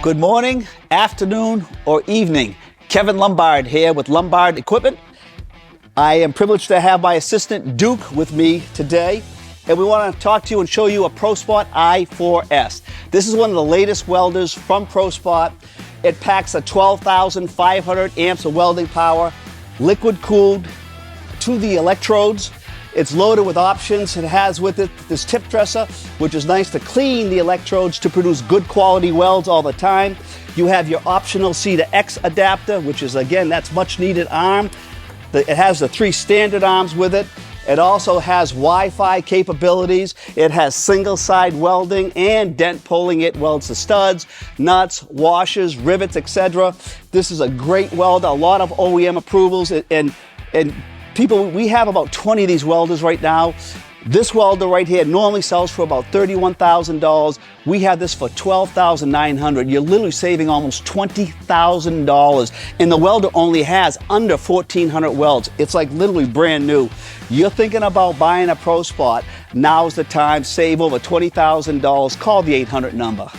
Good morning, afternoon, or evening. Kevin Lombard here with Lombard Equipment. I am privileged to have my assistant Duke with me today, and we want to talk to you and show you a Pro Spot i4s. This is one of the latest welders from Pro Spot. It packs a 12,500 amps of welding power, liquid cooled to the electrodes. It's loaded with options. It has with it this tip dresser, which is nice to clean the electrodes to produce good quality welds all the time. You have your optional C to X adapter, which is, again, that's much needed arm. It has the 3 standard arms with it. It also has Wi-Fi capabilities. It has single side welding and dent pulling. It welds the studs, nuts, washers, rivets, etc. This is a great welder, a lot of OEM approvals, and people, we have about 20 of these welders right now. This welder right here normally sells for about $31,000. We have this for $12,900. You're literally saving almost $20,000. And the welder only has under 1,400 welds. It's like literally brand new. You're thinking about buying a Pro Spot, now's the time. Save over $20,000. Call the 800 number.